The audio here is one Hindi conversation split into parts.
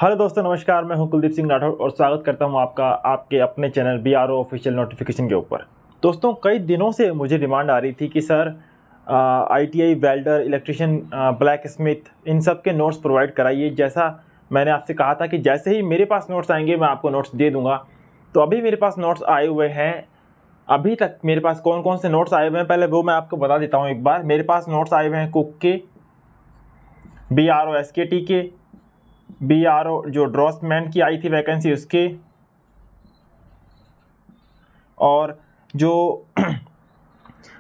हेलो दोस्तों, नमस्कार। मैं हूं कुलदीप सिंह राठौर और स्वागत करता हूं आपका आपके अपने चैनल BRO ऑफिशियल नोटिफिकेशन के ऊपर। दोस्तों, कई दिनों से मुझे डिमांड आ रही थी कि sir ITI welder, electrician, black smith, इन सब के नोट्स प्रोवाइड कराइए। जैसा मैंने आपसे कहा था कि जैसे ही मेरे पास नोट्स आएंगे मैं आपको नोट्स दे दूँगा। तो अभी मेरे पास नोट्स आए हुए हैं। अभी तक मेरे पास कौन कौन से नोट्स आए हुए हैं पहले वो मैं आपको बता देता हूँ एक बार। मेरे पास नोट्स आए हुए हैं कुक के, BRO SKT के, BRO जो ड्रॉसमैन की आई थी वैकेंसी उसके, और जो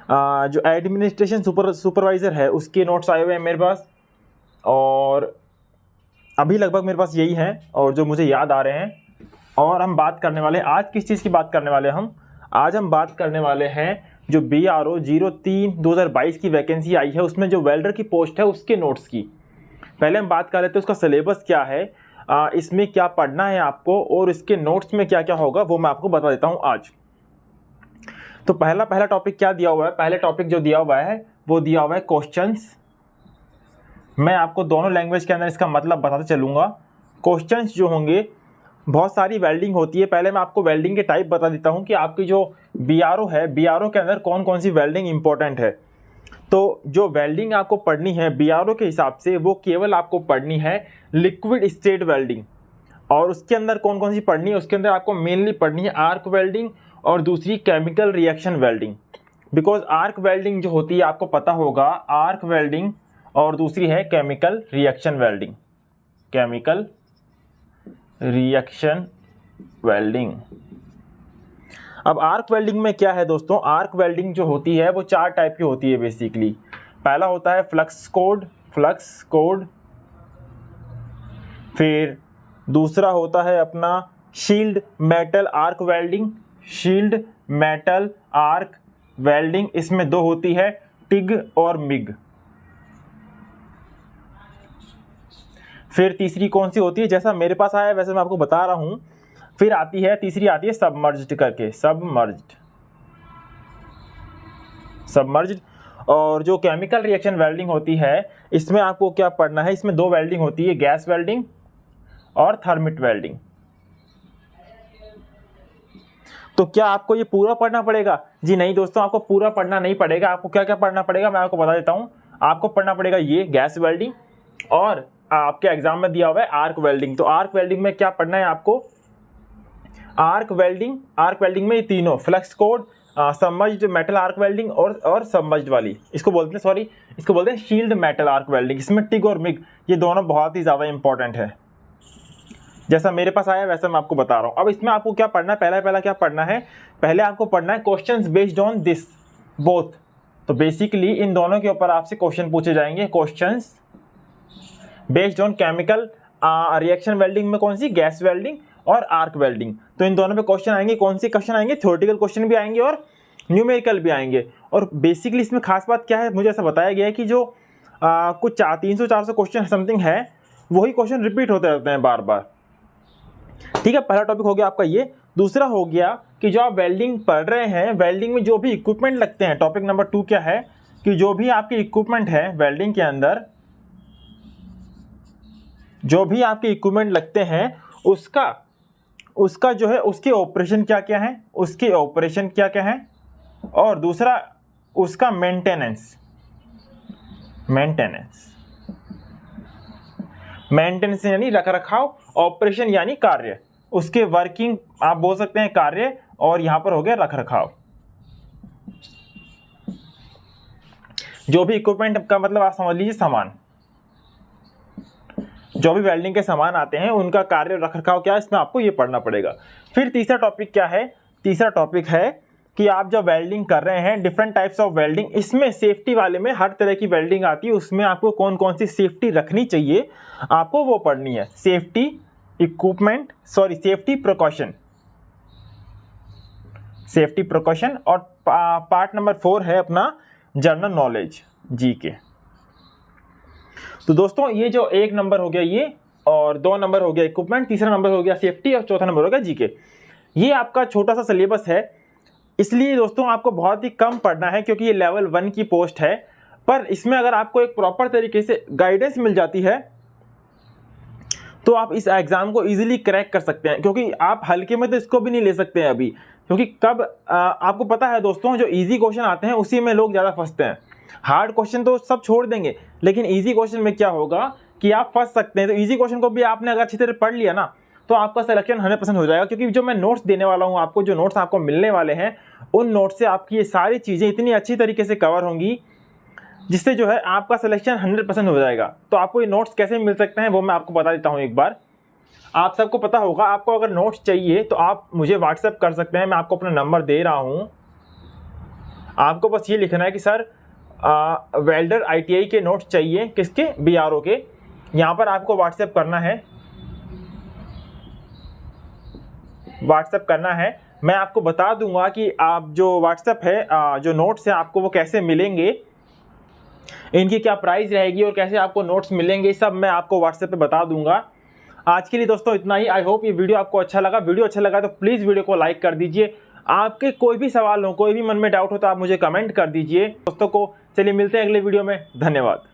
जो एडमिनिस्ट्रेशन सुपरवाइज़र है उसके नोट्स आए हुए हैं मेरे पास। और अभी लगभग मेरे पास यही हैं और जो मुझे याद आ रहे हैं। और हम बात करने वाले हैं आज किस चीज़ की बात करने वाले हैं आज हम बात करने वाले हैं जो BRO 03/2022 की वैकेंसी आई है, उसमें जो वेल्डर की पोस्ट है उसके नोट्स की। पहले हम बात कर लेते हैं उसका सिलेबस क्या है, इसमें क्या पढ़ना है आपको और इसके नोट्स में क्या क्या होगा वो मैं आपको बता देता हूं आज। तो पहला टॉपिक क्या दिया हुआ है? पहले टॉपिक जो दिया हुआ है वो दिया हुआ है क्वेश्चंस। मैं आपको दोनों लैंग्वेज के अंदर इसका मतलब बताते चलूँगा। क्वेश्चंस जो होंगे, बहुत सारी वेल्डिंग होती है। पहले मैं आपको वेल्डिंग के टाइप बता देता हूँ कि आपकी जो BRO है, BRO के अंदर कौन कौन सी वेल्डिंग इंपॉर्टेंट है। तो जो वेल्डिंग आपको पढ़नी है BRO के हिसाब से, वो केवल आपको पढ़नी है लिक्विड स्टेट वेल्डिंग। और उसके अंदर कौन कौन सी पढ़नी है? उसके अंदर आपको मेनली पढ़नी है आर्क वेल्डिंग और दूसरी chemical reaction welding. Because arc welding जो होती है आपको पता होगा, आर्क वेल्डिंग और दूसरी है chemical reaction welding. Chemical reaction welding. अब आर्क वेल्डिंग में क्या है दोस्तों? आर्क वेल्डिंग जो होती है वो 4 टाइप की होती है बेसिकली। पहला होता है फ्लक्स कोड। फिर दूसरा होता है अपना शील्ड मेटल आर्क वेल्डिंग। इसमें 2 होती है, टिग और मिग। फिर तीसरी कौन सी होती है? जैसा मेरे पास आया है वैसे मैं आपको बता रहा हूं। फिर तीसरी आती है सबमर्ज्ड करके, सबमर्ज्ड। और जो केमिकल रिएक्शन वेल्डिंग होती है, इसमें आपको क्या पढ़ना है? इसमें 2 वेल्डिंग होती है, गैस वेल्डिंग और थर्मिट वेल्डिंग। तो क्या आपको ये पूरा पढ़ना पड़ेगा? जी नहीं दोस्तों, आपको पूरा पढ़ना नहीं पड़ेगा। आपको क्या क्या पढ़ना पड़ेगा मैं आपको बता देता हूं। आपको पढ़ना पड़ेगा ये गैस वेल्डिंग, और आपके एग्जाम में दिया हुआ है आर्क वेल्डिंग। तो आर्क वेल्डिंग में क्या पढ़ना है आपको? आर्क वेल्डिंग में ये तीनों, flux code, submerged metal arc welding और सबमर्ज्ड वाली, इसको बोलते हैं शील्ड मेटल आर्क वेल्डिंग। इसमें टिग और मिग ये दोनों बहुत ही ज़्यादा इंपॉर्टेंट है। जैसा मेरे पास आया वैसा मैं आपको बता रहा हूँ। अब इसमें आपको क्या पढ़ना है? पहला क्या पढ़ना है? पहले आपको पढ़ना है questions based on this both. तो बेसिकली इन दोनों के ऊपर आपसे क्वेश्चन पूछे जाएंगे। Questions based on chemical reaction welding में कौन सी? गैस वेल्डिंग और आर्क वेल्डिंग। तो इन दोनों पे क्वेश्चन आएंगे। कौन से क्वेश्चन आएंगे? थ्योरेटिकल क्वेश्चन भी आएंगे और न्यूमेरिकल भी आएंगे। और बेसिकली इसमें खास बात क्या है, मुझे ऐसा बताया गया है कि जो कुछ 300-400 क्वेश्चन समथिंग है, वही क्वेश्चन रिपीट होते रहते हैं बार बार। ठीक है, पहला टॉपिक हो गया आपका ये। दूसरा हो गया कि जो आप वेल्डिंग पढ़ रहे हैं, वेल्डिंग में जो भी इक्विपमेंट लगते हैं, टॉपिक नंबर 2 क्या है कि जो भी आपके इक्विपमेंट है वेल्डिंग के अंदर, जो भी आपके इक्विपमेंट लगते हैं उसका जो है उसके ऑपरेशन क्या क्या है, और दूसरा उसका मेंटेनेंस यानी रखरखाव, ऑपरेशन यानी कार्य, उसके वर्किंग आप बोल सकते हैं कार्य, और यहां पर हो गया रखरखाव। जो भी इक्विपमेंट का मतलब आप समझ लीजिए सामान, जो भी वेल्डिंग के सामान आते हैं उनका कार्य रखरखाव क्या है, इसमें आपको ये पढ़ना पड़ेगा। फिर तीसरा टॉपिक क्या है? तीसरा टॉपिक है कि आप जब वेल्डिंग कर रहे हैं, डिफरेंट टाइप्स ऑफ वेल्डिंग, इसमें सेफ्टी वाले में हर तरह की वेल्डिंग आती है, उसमें आपको कौन कौन सी सेफ्टी रखनी चाहिए आपको वो पढ़नी है। Safety precaution. और पार्ट नंबर 4 है अपना जनरल नॉलेज, जीके। तो दोस्तों ये जो 1 नंबर हो गया ये, और 2 नंबर हो गया इक्विपमेंट, तीसरा नंबर हो गया सेफ्टी, और चौथा नंबर हो गया जीके। ये आपका छोटा सा सिलेबस है, इसलिए दोस्तों आपको बहुत ही कम पढ़ना है क्योंकि ये लेवल 1 की पोस्ट है। पर इसमें अगर आपको एक प्रॉपर तरीके से गाइडेंस मिल जाती है तो आप इस एग्ज़ाम को ईजिली क्रैक कर सकते हैं, क्योंकि आप हल्के में तो इसको भी नहीं ले सकते हैं अभी, क्योंकि कब आपको पता है दोस्तों, जो ईजी क्वेश्चन आते हैं उसी में लोग ज़्यादा फंसते हैं। हार्ड क्वेश्चन तो सब छोड़ देंगे, लेकिन ईजी क्वेश्चन में क्या होगा कि आप फंस सकते हैं। तो ईजी क्वेश्चन को भी आपने अगर अच्छी तरह पढ़ लिया ना, तो आपका सिलेक्शन 100% हो जाएगा, क्योंकि जो मैं नोट्स देने वाला हूँ आपको, जो नोट्स आपको मिलने वाले हैं, उन नोट्स से आपकी ये सारी चीज़ें इतनी अच्छी तरीके से कवर होंगी, जिससे जो है आपका सिलेक्शन 100% हो जाएगा। तो आपको ये नोट्स कैसे मिल सकते हैं वो मैं आपको बता देता हूँ एक बार। आप सबको पता होगा, आपको अगर नोट्स चाहिए तो आप मुझे व्हाट्सएप कर सकते हैं। मैं आपको अपना नंबर दे रहा हूँ, आपको बस ये लिखना है कि सर वेल्डर ITI के नोट्स चाहिए, किसके, BRO के। यहाँ पर आपको व्हाट्सएप करना है। मैं आपको बता दूंगा कि आप जो व्हाट्सएप है, जो नोट्स हैं आपको वो कैसे मिलेंगे, इनकी क्या प्राइस रहेगी और कैसे आपको नोट्स मिलेंगे, सब मैं आपको व्हाट्सएप पे बता दूंगा। आज के लिए दोस्तों इतना ही। आई होप ये वीडियो आपको अच्छा लगा। वीडियो अच्छा लगा तो प्लीज़ वीडियो को लाइक कर दीजिए। आपके कोई भी सवाल हो, कोई भी मन में डाउट हो तो आप मुझे कमेंट कर दीजिए दोस्तों को। चलिए मिलते हैं अगले वीडियो में। धन्यवाद।